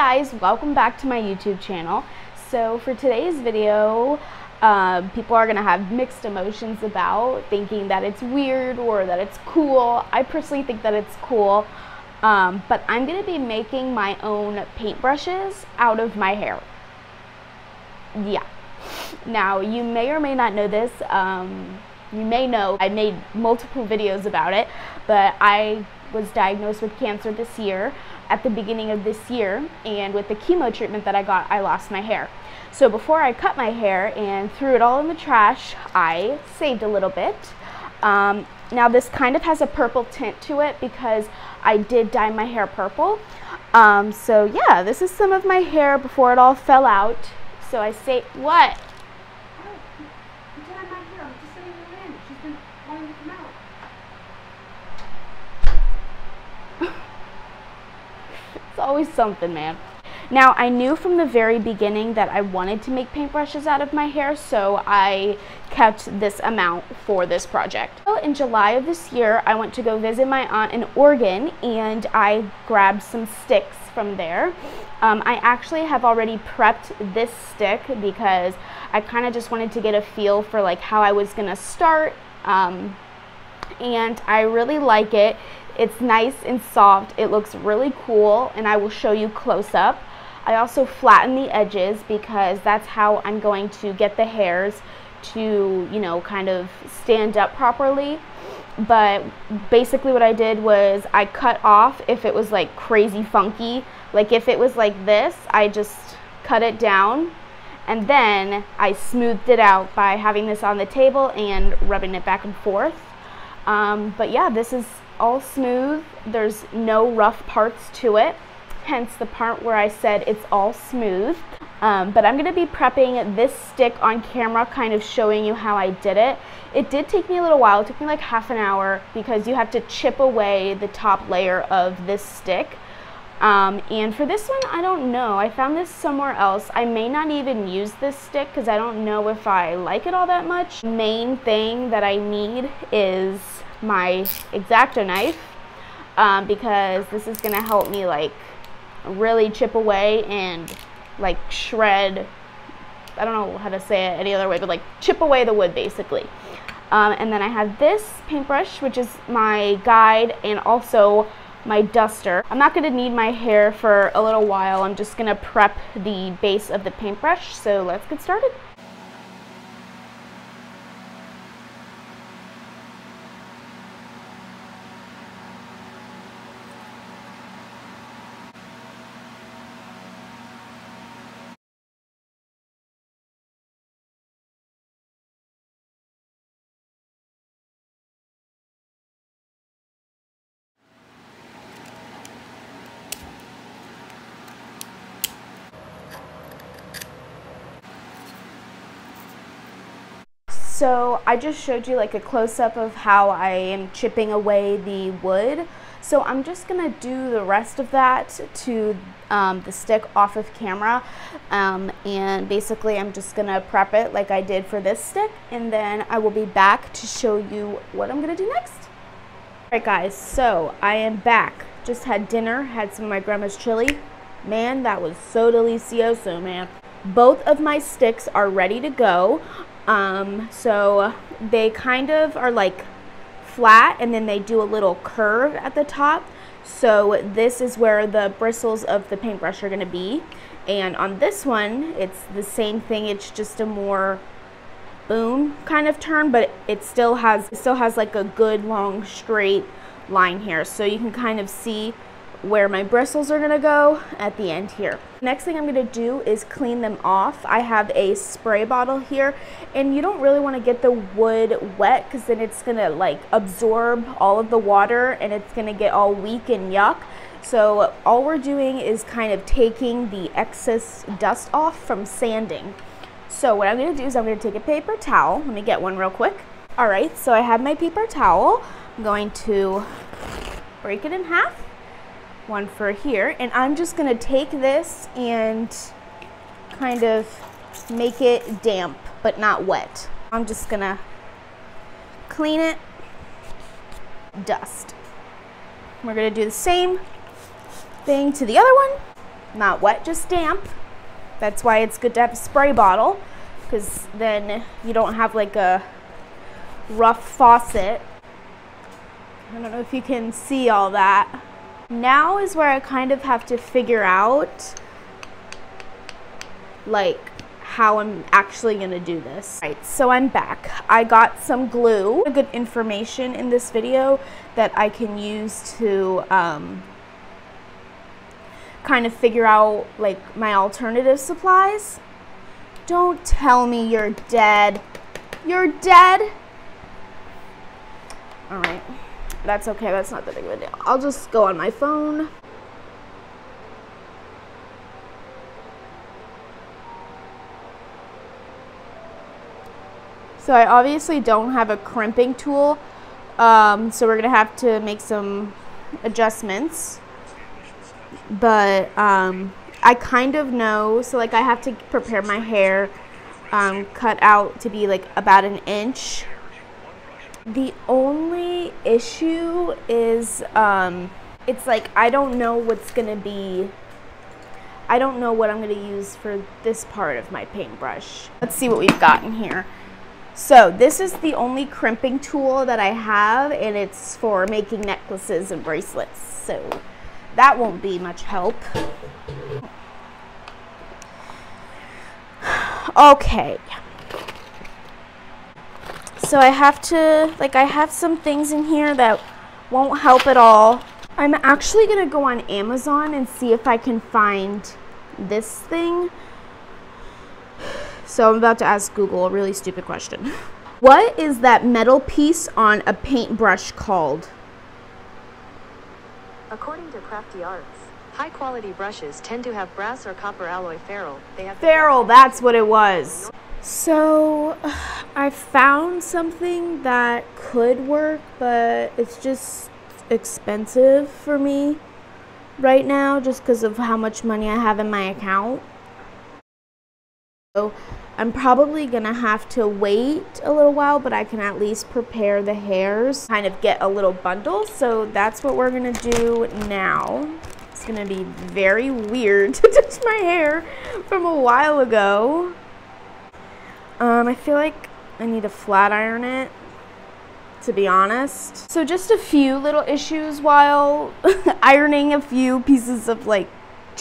guys, welcome back to my YouTube channel. So for today's video, people are gonna have mixed emotions about thinking that it's weird or that it's cool. I personally think that it's cool, but I'm gonna be making my own paintbrushes out of my hair. Yeah. Now, you may or may not know this. You may know I made multiple videos about it, but I was diagnosed with cancer this year, at the beginning of this year, and with the chemo treatment that I got, I lost my hair. So before I cut my hair and threw it all in the trash, I saved a little bit. Now this kind of has a purple tint to it because I did dye my hair purple. So yeah, this is some of my hair before it all fell out. So I say, what? It's always something, man. Now, I knew from the very beginning that I wanted to make paintbrushes out of my hair, so I kept this amount for this project. So in July of this year, I went to go visit my aunt in Oregon, and I grabbed some sticks from there. I actually have already prepped this stick because I kind of just wanted to get a feel for like how I was gonna start, and I really like it. It's nice and soft, it looks really cool, and I will show you close up. I also flatten the edges because that's how I'm going to get the hairs to, you know, kind of stand up properly. But basically what I did was I cut off if it was like crazy funky. Like if it was like this, I just cut it down, and then I smoothed it out by having this on the table and rubbing it back and forth. But yeah, this is all smooth. There's no rough parts to it, hence the part where I said it's all smooth. But I'm going to be prepping this stick on camera, kind of showing you how I did it. It did take me a little while. It took me like half an hour because you have to chip away the top layer of this stick. And for this one, I don't know. I found this somewhere else. I may not even use this stick because I don't know if I like it all that much. Main thing that I need is my X-Acto knife, because this is gonna help me like really chip away and like shred, I don't know how to say it any other way, but like chip away the wood basically. And then I have this paintbrush, which is my guide and also my duster. I'm not gonna need my hair for a little while. I'm just gonna prep the base of the paintbrush, so let's get started. So I just showed you like a close-up of how I am chipping away the wood. So I'm just gonna do the rest of that to the stick off of camera. And basically I'm just gonna prep it like I did for this stick, and then I will be back to show you what I'm gonna do next. Alright guys, so I am back. Just had dinner, had some of my grandma's chili. Man, that was so delicioso, man. Both of my sticks are ready to go. So they kind of are like flat, and then they do a little curve at the top. So this is where the bristles of the paintbrush are going to be. And on this one, it's the same thing. It's just a more boom kind of turn, but it still has like a good long straight line here. So you can kind of see where my bristles are gonna go at the end here. Next thing I'm gonna do is clean them off. I have a spray bottle here, and you don't really wanna get the wood wet because then it's gonna like absorb all of the water and it's gonna get all weak and yuck. So all we're doing is kind of taking the excess dust off from sanding. So what I'm gonna do is I'm gonna take a paper towel. Let me get one real quick. All right, so I have my paper towel. I'm going to break it in half. One for here, and I'm just gonna take this and kind of make it damp but not wet. I'm just gonna clean it, dust. We're gonna do the same thing to the other one. Not wet, just damp. That's why it's good to have a spray bottle, because then you don't have like a rough faucet. I don't know if you can see all that. Now is where I kind of have to figure out like how I'm actually gonna do this. Right, so I'm back. I got some glue, good information in this video that I can use to kind of figure out like my alternative supplies. Don't tell me you're dead. You're dead? All right, that's okay, that's not that big of a deal. I'll just go on my phone. So I obviously don't have a crimping tool, so we're gonna have to make some adjustments. But I kind of know, so like I have to prepare my hair cut out to be like about an inch. The only issue is it's like I don't know what's gonna be, I don't know what I'm gonna use for this part of my paintbrush. Let's see what we've got in here. So this is the only crimping tool that I have, and it's for making necklaces and bracelets. So that won't be much help. Okay. So I have to, like, I have some things in here that won't help at all. I'm actually gonna go on Amazon and see if I can find this thing. So I'm about to ask Google a really stupid question. What is that metal piece on a paintbrush called? According to Crafty Arts, high-quality brushes tend to have brass or copper alloy ferrule. They have ferrule, that's what it was. So I found something that could work, but it's just expensive for me right now just because of how much money I have in my account. So I'm probably gonna have to wait a little while, but I can at least prepare the hairs, kind of get a little bundle. So that's what we're gonna do now. It's gonna be very weird to touch my hair from a while ago. I feel like I need to flat iron it, to be honest. So just a few little issues while ironing. A few pieces of like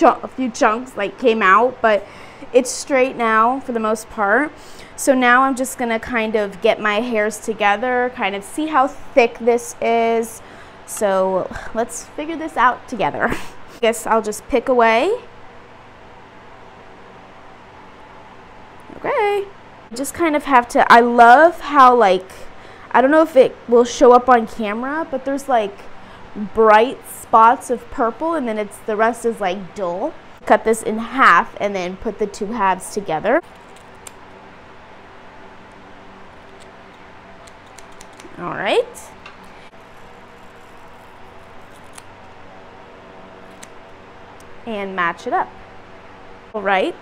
a few chunks like came out, but it's straight now for the most part. So now I'm just gonna kind of get my hairs together, kind of see how thick this is. So let's figure this out together. I guess I'll just pick away. Okay. Just kind of have to, I love how like, I don't know if it will show up on camera, but there's like bright spots of purple and then it's, the rest is like dull. Cut this in half and then put the two halves together. All right. And match it up. All right.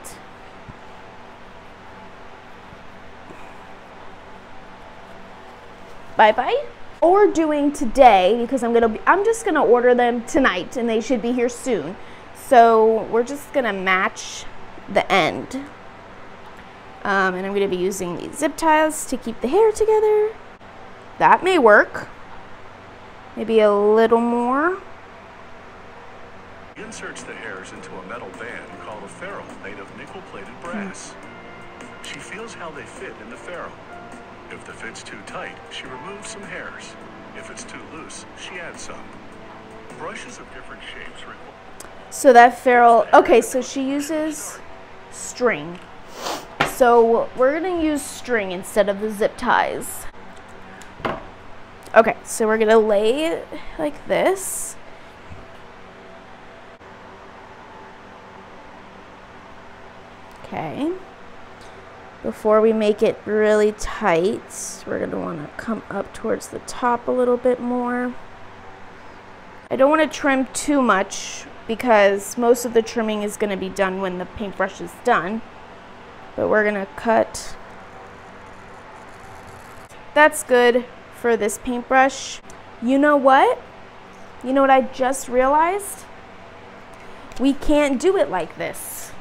Bye-bye. What we're doing today, because I'm just gonna order them tonight and they should be here soon. So we're just gonna match the end. And I'm gonna be using these zip ties to keep the hair together. That may work. Maybe a little more. He inserts the hairs into a metal band called a ferrule made of nickel-plated brass. She feels how they fit in the ferrule. If the fit's too tight, she removes some hairs. If it's too loose, she adds some. Brushes of different shapes require. So that ferrule, okay, so she uses string. So we're gonna use string instead of the zip ties. Okay, so we're gonna lay it like this. Okay. Before we make it really tight, we're gonna wanna come up towards the top a little bit more. I don't wanna trim too much because most of the trimming is gonna be done when the paintbrush is done. But we're gonna cut. That's good for this paintbrush. You know what? You know what I just realized? we can't do it like this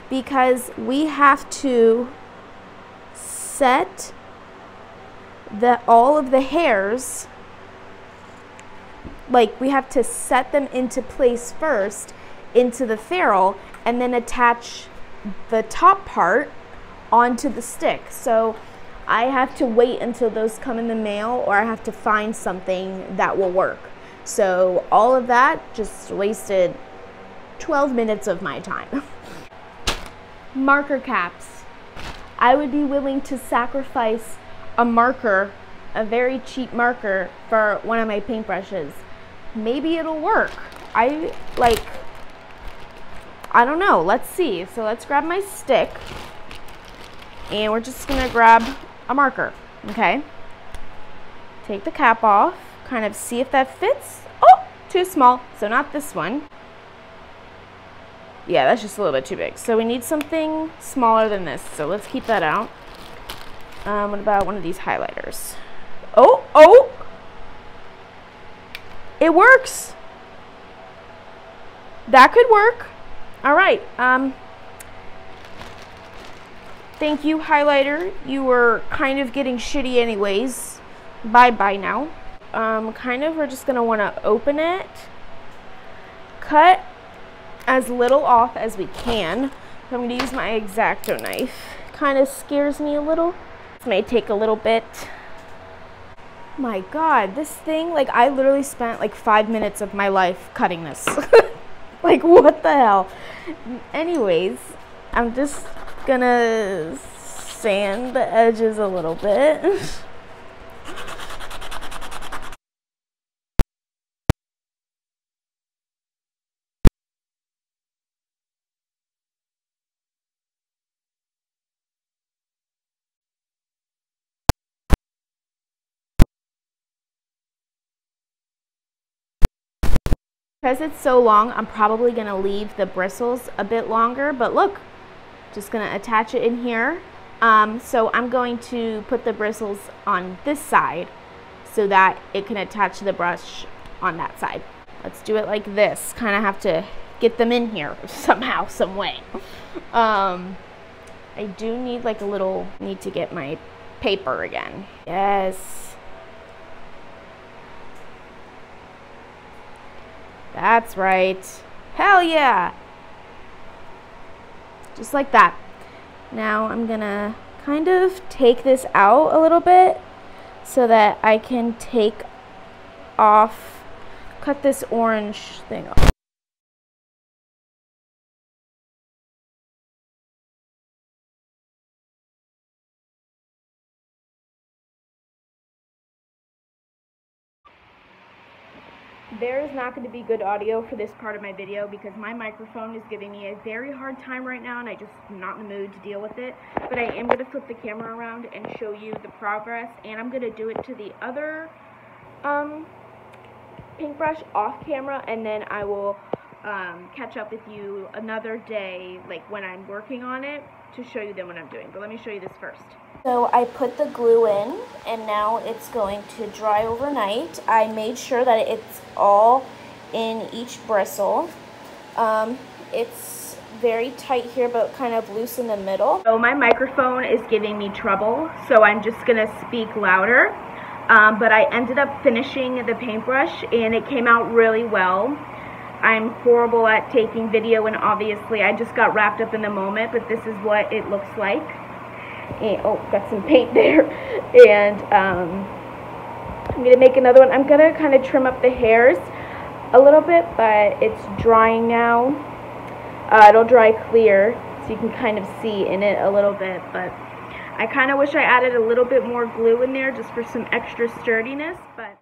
because we have to set all of the hairs, like we have to set them into place first into the ferrule and then attach the top part onto the stick. So I have to wait until those come in the mail, or I have to find something that will work. So all of that just wasted 12 minutes of my time. Marker caps. I would be willing to sacrifice a marker, a very cheap marker, for one of my paintbrushes. Maybe it'll work. I don't know. Let's see. So let's grab my stick and we're just gonna grab a marker. Okay. Take the cap off, kind of see if that fits. Oh, too small. So not this one. Yeah, that's just a little bit too big. So we need something smaller than this. So let's keep that out. What about one of these highlighters? Oh! It works. That could work. All right. Thank you, highlighter. You were kind of getting shitty anyways. Bye-bye now. We're just gonna want to open it. Cut as little off as we can. So I'm gonna use my X-Acto knife. Kind of scares me a little. This may take a little bit. My God, this thing, like I literally spent like 5 minutes of my life cutting this. Like what the hell? Anyways, I'm just gonna sand the edges a little bit. Because it's so long, I'm probably going to leave the bristles a bit longer, but look, just going to attach it in here. So I'm going to put the bristles on this side so that it can attach to the brush on that side. Let's do it like this. Kind of have to get them in here somehow, some way. I do need like a little, need to get my paper again. Yes. That's right. Hell yeah. Just like that. Now I'm gonna kind of take this out a little bit so that I can take off, cut this orange thing off. There is not going to be good audio for this part of my video because my microphone is giving me a very hard time right now and I just am not in the mood to deal with it. But I am going to flip the camera around and show you the progress, and I'm going to do it to the other paintbrush off camera, and then I will catch up with you another day, like when I'm working on it, to show you then what I'm doing. But let me show you this first. So I put the glue in, and now it's going to dry overnight. I made sure that it's all in each bristle. It's very tight here, but kind of loose in the middle. So my microphone is giving me trouble, so I'm just gonna speak louder. But I ended up finishing the paintbrush, and it came out really well. I'm horrible at taking video, and obviously I just got wrapped up in the moment, but this is what it looks like. And, oh, got some paint there. And I'm going to make another one. I'm going to kind of trim up the hairs a little bit, but it's drying now. It'll dry clear, so you can kind of see in it a little bit, but I kind of wish I added a little bit more glue in there just for some extra sturdiness, but